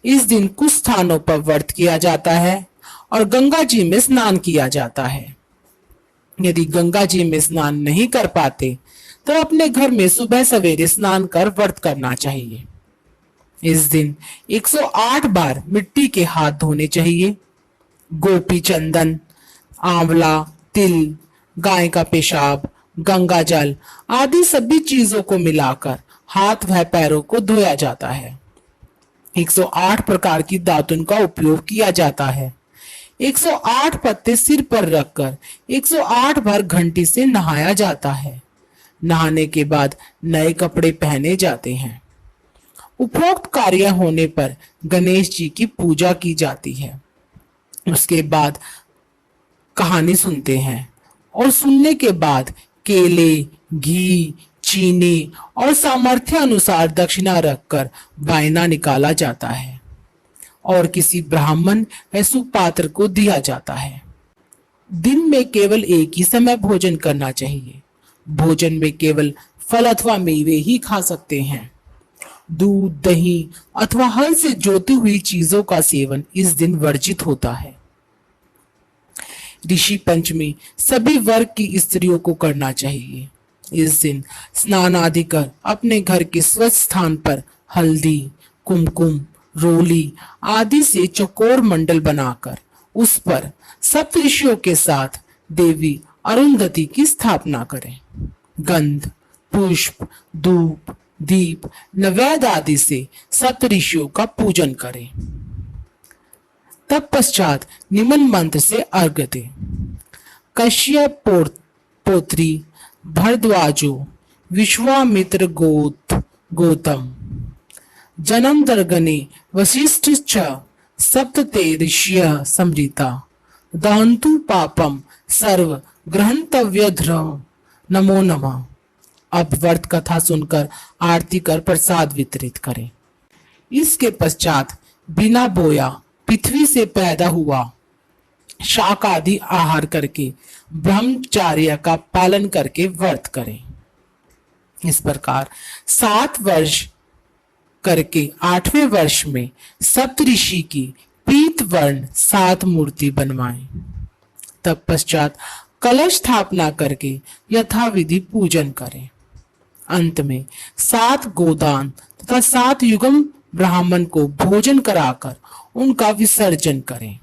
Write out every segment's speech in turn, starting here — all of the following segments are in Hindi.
इस दिन कुछ स्थानों पर व्रत किया जाता है और गंगा जी में स्नान किया जाता है। यदि गंगा जी में स्नान नहीं कर पाते तो अपने घर में सुबह सवेरे स्नान कर व्रत करना चाहिए। इस दिन 108 बार मिट्टी के हाथ धोने चाहिए। गोपी चंदन, आंवला, तिल, गाय का पेशाब, गंगा जल आदि सभी चीजों को मिलाकर हाथ व पैरों को धोया जाता है। 108 प्रकार की दातुन का उपयोग किया जाता है। 108 पत्ते सिर पर रखकर 108 बार घंटी से नहाया जाता है। नहाने के बाद नए कपड़े पहने जाते हैं। उपरोक्त कार्य होने पर गणेश जी की पूजा की जाती है। उसके बाद कहानी सुनते हैं और सुनने के बाद केले, घी, चीनी और सामर्थ्य अनुसार दक्षिणा रखकर वायना निकाला जाता है और किसी ब्राह्मण या सुपात्र को दिया जाता है। दिन में केवल एक ही समय भोजन करना चाहिए। भोजन में केवल फल अथवा मेवे ही खा सकते हैं। दूध, दही अथवा हल से जोती हुई चीजों का सेवन इस दिन वर्जित होता है। ऋषि पंचमी सभी वर्ग की स्त्रियों को करना चाहिए। इस दिन स्नान आदि कर अपने घर के स्वच्छ स्थान पर हल्दी, कुमकुम, रोली आदि से चौकोर मंडल बनाकर उस पर सप्तऋषियों के साथ देवी अरुंधति की स्थापना करें। गंध, पुष्प, धूप, दीप, नैवेद्य आदि से सप्तऋषियों का पूजन करें। तत्पश्चात निमन मंत्र से अर्घ्य दें। कश्यप पोत्री भरद्वाजो विश्वामित्र गौतम जन्म दर्गने वशिष्ठ च सप्तते ऋषियः समृता दहन्तु पापम सर्व ग्रहन्तव्य ध्रुव नमो नमः। अब व्रत कथा सुनकर आरती कर प्रसाद वितरित करें। इसके पश्चात बिना बोया पृथ्वी से पैदा हुआ शाक आदि आहार करके ब्रह्मचार्य का पालन करके व्रत करें। इस प्रकार 7 वर्ष करके 8वें वर्ष में सप्तऋषि की पीत वर्ण 7 मूर्ति बनवाएं। तत्पश्चात कलश स्थापना करके यथाविधि पूजन करें। अंत में 7 गोदान तथा 7 युगम ब्राह्मण को भोजन कराकर उनका विसर्जन करें।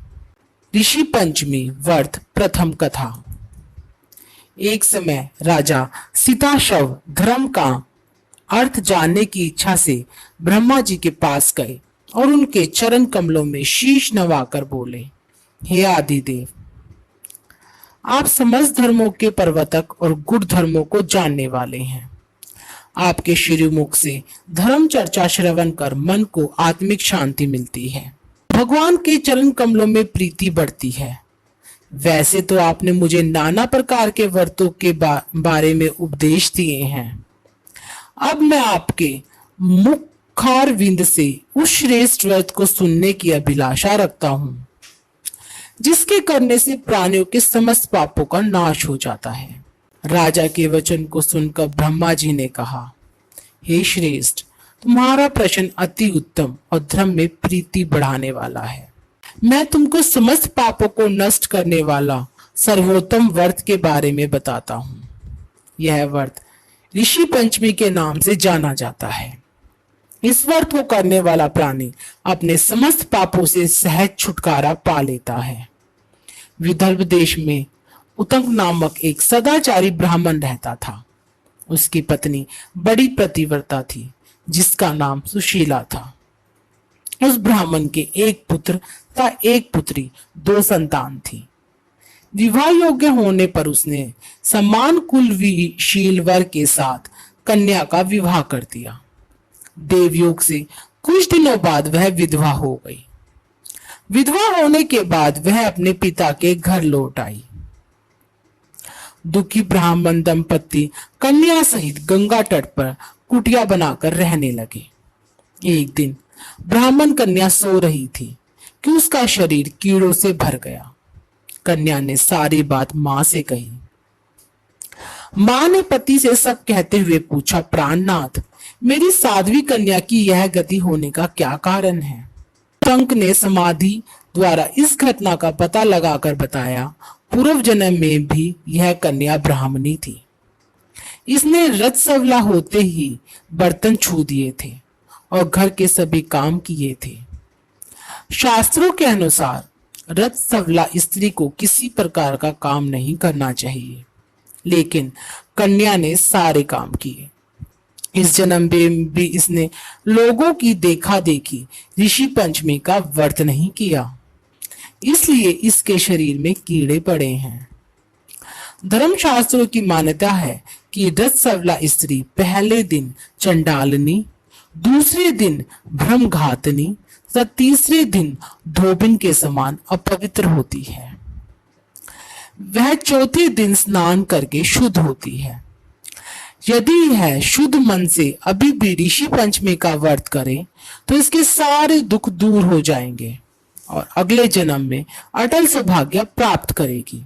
ऋषि पंचमी व्रत प्रथम कथा। एक समय राजा सीताशव धर्म का अर्थ जानने की इच्छा से ब्रह्मा जी के पास गए और उनके चरण कमलों में शीश नवाकर बोले, हे आदिदेव, आप समस्त धर्मों के प्रवर्तक और गुण धर्मों को जानने वाले हैं। आपके श्रीमुख से धर्म चर्चा श्रवण कर मन को आत्मिक शांति मिलती है, भगवान के चरण कमलों में प्रीति बढ़ती है। वैसे तो आपने मुझे नाना प्रकार के व्रतों के बारे में उपदेश दिए हैं। अब मैं आपके मुखारविंद से उस श्रेष्ठ व्रत को सुनने की अभिलाषा रखता हूँ, जिसके करने से प्राणियों के समस्त पापों का नाश हो जाता है। राजा के वचन को सुनकर ब्रह्मा जी ने कहा, हे श्रेष्ठ, तुम्हारा प्रश्न अति उत्तम और धर्म में प्रीति बढ़ाने वाला है। मैं तुमको समस्त पापों को नष्ट करने वाला सर्वोत्तम व्रत के बारे में बताता हूँ। यह व्रत ऋषि पंचमी के नाम से जाना जाता है। इस व्रत को करने वाला प्राणी अपने समस्त पापों से सहज छुटकारा पा लेता है। विदर्भ देश में उतंग नामक एक सदाचारी ब्राह्मण रहता था। उसकी पत्नी बड़ी पतिव्रता थी, जिसका नाम सुशीला था। उस ब्राह्मण के एक पुत्र तथा एक पुत्री, 2 संतान थी। विवाह योग्य होने पर उसने समान कुलशील वर के साथ कन्या का विवाह कर दिया। देवयोग से कुछ दिनों बाद वह विधवा हो गई। विधवा होने के बाद वह अपने पिता के घर लौट आई। दुखी ब्राह्मण दंपति कन्या सहित गंगा तट पर कुटिया बनाकर रहने लगे। एक दिन ब्राह्मण कन्या सो रही थी कि उसका शरीर कीड़ों से भर गया। कन्या ने सारी बात मां से कही। मां ने पति से सब कहते हुए पूछा, प्राणनाथ, मेरी साध्वी कन्या की यह गति होने का क्या कारण है? तंक ने समाधि द्वारा इस घटना का पता लगाकर बताया, पूर्व जन्म में भी यह कन्या ब्राह्मणी थी। इसने रजस्वला होते ही बर्तन छू दिए थे और घर के सभी काम किए थे। शास्त्रों के अनुसार रजस्वला स्त्री को किसी प्रकार का काम नहीं करना चाहिए, लेकिन कन्या ने सारे काम किए। इस जन्म में भी इसने लोगों की देखा देखी ऋषि पंचमी का व्रत नहीं किया, इसलिए इसके शरीर में कीड़े पड़े हैं। धर्मशास्त्रों की मान्यता है कि रजस्वला स्त्री पहले दिन चंडालनी, दूसरे दिन भ्रमघातनी तथा तीसरे दिन धोबिन के समान अपवित्र होती है। वह चौथे दिन स्नान करके शुद्ध होती है। यदि यह शुद्ध मन से अभी भी ऋषि पंचमी का व्रत करे तो इसके सारे दुख दूर हो जाएंगे और अगले जन्म में अटल सौभाग्य प्राप्त करेगी।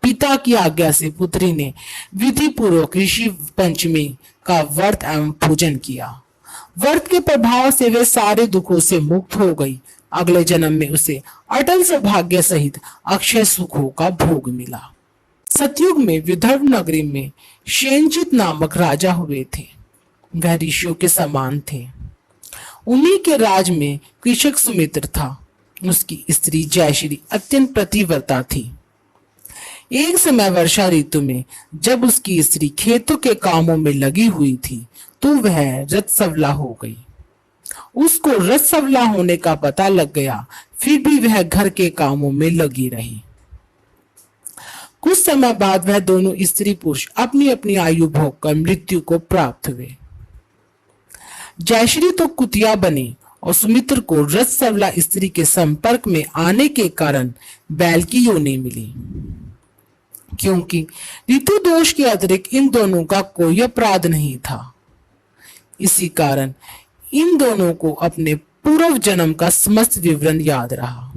पिता की आज्ञा से पुत्री ने विधि पूर्वक ऋषि पंचमी का व्रत एवं पूजन किया। व्रत के प्रभाव से वे सारे दुखों से मुक्त हो गई। अगले जन्म में उसे अटल सौभाग्य सहित अक्षय सुखों का भोग मिला। सतयुग में विदर्भ नगरी में शेनचित नामक राजा हुए थे। वह ऋषियों के समान थे। उन्हीं के राज में कृषक सुमित्र था। उसकी स्त्री जयश्री अत्यंत पतिव्रता थी। एक समय वर्षा ऋतु में जब उसकी स्त्री खेतों के कामों में लगी हुई थी तो वह रजस्वला हो गई। उसको रजस्वला होने का पता लग गया, फिर भी वह घर के कामों में लगी रही। कुछ समय बाद वह दोनों स्त्री पुरुष अपनी अपनी आयु भोग कर मृत्यु को प्राप्त हुए। जयश्री तो कुतिया बनी और सुमित्र को रजस्वला स्त्री के संपर्क में आने के कारण बैल की योनि मिली। क्योंकि ऋतु दोष के अतिरिक्त इन दोनों का कोई अपराध नहीं था, इसी कारण इन दोनों को अपने पूर्व जन्म का समस्त विवरण याद रहा।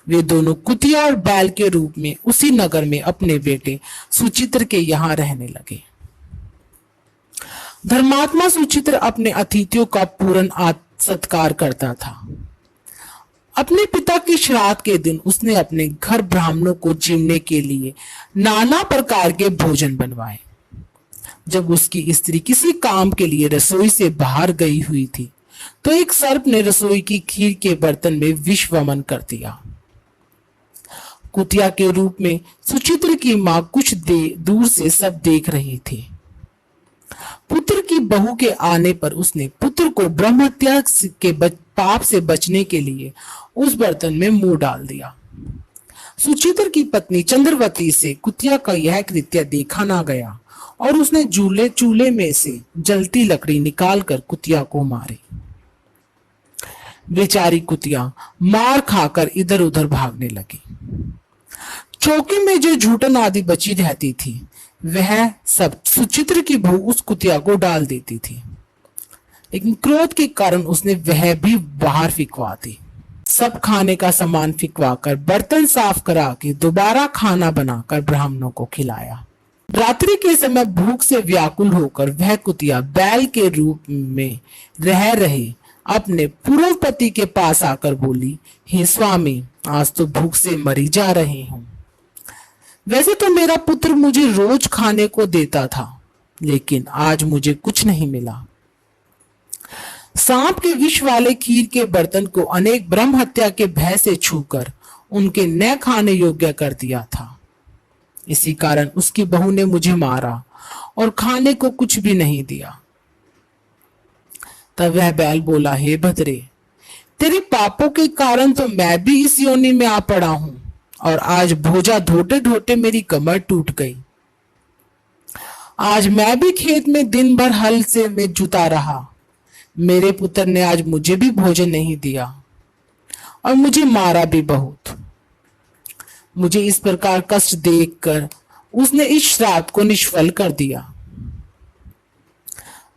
वे दोनों कुतिया और बैल के रूप में उसी नगर में अपने बेटे सुचित्र के यहाँ रहने लगे। धर्मात्मा सुचित्र अपने अतिथियों का पूर्ण सत्कार करता था। अपने पिता के श्राद्ध के दिन उसने अपने घर ब्राह्मणों को जीवने के लिए नाना प्रकार के भोजन बनवाए। जब उसकी स्त्री किसी काम के लिए रसोई से बाहर गई हुई थी तो एक सर्प ने रसोई की खीर के बर्तन में विष वमन कर दिया। कुतिया के रूप में सुचित्र की मां कुछ दूर से सब देख रही थी। पुत्र की बहू के आने पर उसने पुत्र को ब्रह्महत्या के पाप से बचने के लिए उस बर्तन में मुंह डाल दिया। सुचित्र की पत्नी चंद्रवती से कुतिया का यह कृत्य देखा ना गया और उसने चूल्हे में से जलती लकड़ी निकालकर कुतिया को मारी। बेचारी कुतिया मार खाकर इधर उधर भागने लगी। चौकी में जो झूठन आदि बची रहती थी वह सब सुचित्र की बहू उस कुतिया को डाल देती थी, लेकिन क्रोध के कारण उसने वह भी बाहर फिकवा दी। सब खाने का सामान फिकवाकर बर्तन साफ करा के दोबारा खाना बनाकर ब्राह्मणों को खिलाया। रात्रि के समय भूख से व्याकुल होकर वह कुतिया बैल के रूप में रह रहे अपने पूर्व पति के पास आकर बोली, हे स्वामी, आज तो भूख से मरी जा रही हूं। वैसे तो मेरा पुत्र मुझे रोज खाने को देता था, लेकिन आज मुझे कुछ नहीं मिला। सांप के विष वाले खीर के बर्तन को अनेक ब्रह्म हत्या के भय से छूकर उनके न खाने योग्य कर दिया था। इसी कारण उसकी बहू ने मुझे मारा और खाने को कुछ भी नहीं दिया। तब वह बैल बोला, हे भद्रे, तेरे पापों के कारण तो मैं भी इस योनि में आ पड़ा हूं और आज भोजा ढोते ढोते मेरी कमर टूट गई। आज मैं भी खेत में दिन भर हल से में जुता रहा। मेरे पुत्र ने आज मुझे भी भोजन नहीं दिया और मुझे मारा भी बहुत। मुझे इस प्रकार कष्ट देखकर उसने इस श्राद्ध को निष्फल कर दिया।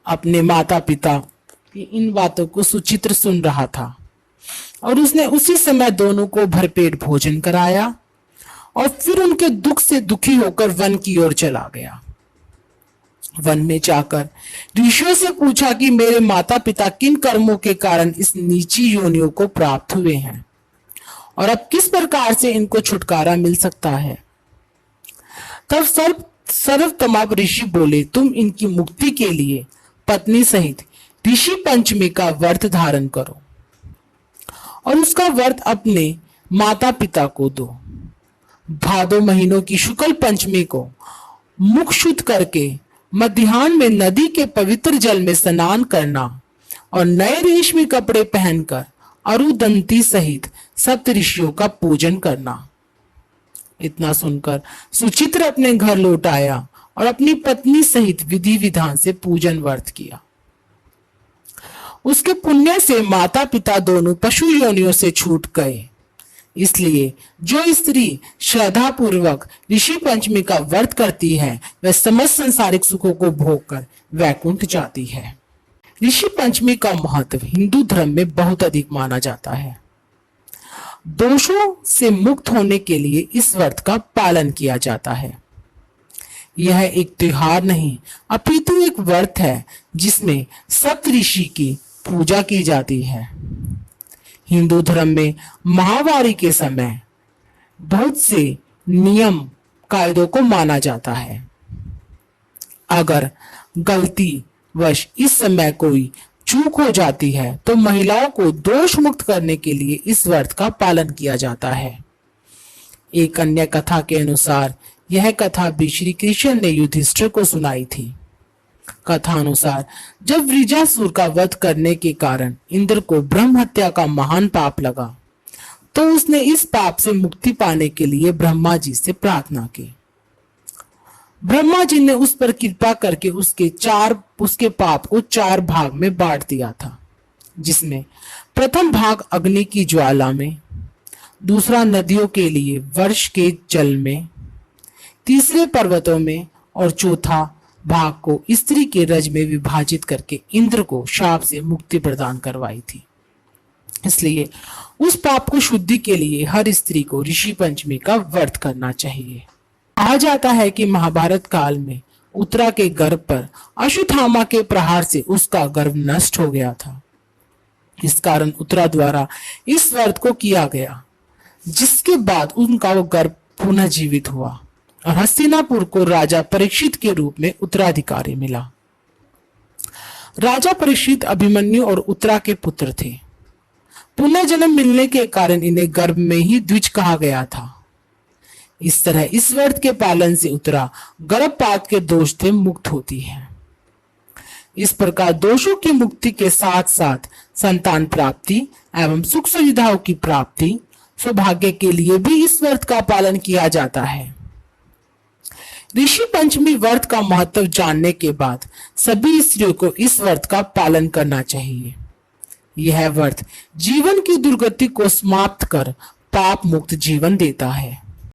अपने माता पिता की इन बातों को सुचित्र सुन रहा था और उसने उसी समय दोनों को भरपेट भोजन कराया और फिर उनके दुख से दुखी होकर वन की ओर चला गया। वन में जाकर ऋषियों से पूछा कि मेरे माता पिता किन कर्मों के कारण इस नीची योनियों को प्राप्त हुए हैं और अब किस प्रकार से इनको छुटकारा मिल सकता है। तब सर्वतमाप ऋषि बोले, तुम इनकी मुक्ति के लिए पत्नी सहित ऋषि पंचमी का व्रत धारण करो और उसका व्रत अपने माता पिता को दो। भादो महीनों की शुक्ल पंचमी को मुख शुद्ध करके मध्याह्न में नदी के पवित्र जल में स्नान करना और नए रेशमी कपड़े पहनकर अरुदंती सहित सप्त ऋषियों का पूजन करना। इतना सुनकर सुचित्र अपने घर लौट आया और अपनी पत्नी सहित विधि विधान से पूजन व्रत किया। उसके पुण्य से माता पिता दोनों पशु योनियों से छूट गए। इसलिए जो स्त्री श्रद्धा पूर्वक ऋषि पंचमी का व्रत करती है वह समस्त संसारिक सुखों को भोगकर वैकुंठ जाती है। ऋषि पंचमी का महत्व हिंदू धर्म में बहुत अधिक माना जाता है। दोषों से मुक्त होने के लिए इस व्रत का पालन किया जाता है। यह एक त्योहार नहीं अपितु एक व्रत है जिसमें सप्त ऋषि की पूजा की जाती है। हिंदू धर्म में माहवारी के समय बहुत से नियम कायदों को माना जाता है। अगर गलती वश इस समय कोई चूक हो जाती है तो महिलाओं को दोष मुक्त करने के लिए इस व्रत का पालन किया जाता है। एक अन्य कथा के अनुसार यह कथा भी श्री कृष्ण ने युधिष्ठिर को सुनाई थी। कथा अनुसार जब वृजासुर का वध करने के कारण इंद्र को ब्रह्म हत्या का महान पाप लगा तो उसने इस पाप से मुक्ति पाने के लिए ब्रह्मा जी से प्रार्थना की। ब्रह्मा जी ने उस पर कृपा करके उसके पाप को 4 भाग में बांट दिया था, जिसमें प्रथम भाग अग्नि की ज्वाला में, दूसरा नदियों के लिए वर्ष के जल में, तीसरे पर्वतों में और चौथा भाग को स्त्री के रज में विभाजित करके इंद्र को शाप से मुक्ति प्रदान करवाई थी। इसलिए उस पाप को शुद्धि के लिए हर स्त्री को ऋषि पंचमी का व्रत करना चाहिए। कहा जाता है कि महाभारत काल में उत्तरा के गर्भ पर अश्वत्थामा के प्रहार से उसका गर्भ नष्ट हो गया था। इस कारण उत्तरा द्वारा इस व्रत को किया गया, जिसके बाद उनका वो गर्भ पुनः जीवित हुआ और हस्तिनापुर को राजा परीक्षित के रूप में उत्तराधिकारी मिला। राजा परीक्षित अभिमन्यु और उत्तरा के पुत्र थे। पुनः जन्म मिलने के कारण इन्हें गर्भ में ही द्विज कहा गया था। इस तरह इस व्रत के पालन से उत्तरा गर्भपात के दोष से मुक्त होती है। इस प्रकार दोषों की मुक्ति के साथ साथ संतान प्राप्ति एवं सुख सुविधाओं की प्राप्ति, सौभाग्य के लिए भी इस व्रत का पालन किया जाता है। ऋषि पंचमी व्रत का महत्व जानने के बाद सभी स्त्रियों को इस व्रत का पालन करना चाहिए। यह व्रत जीवन की दुर्गति को समाप्त कर पाप मुक्त जीवन देता है।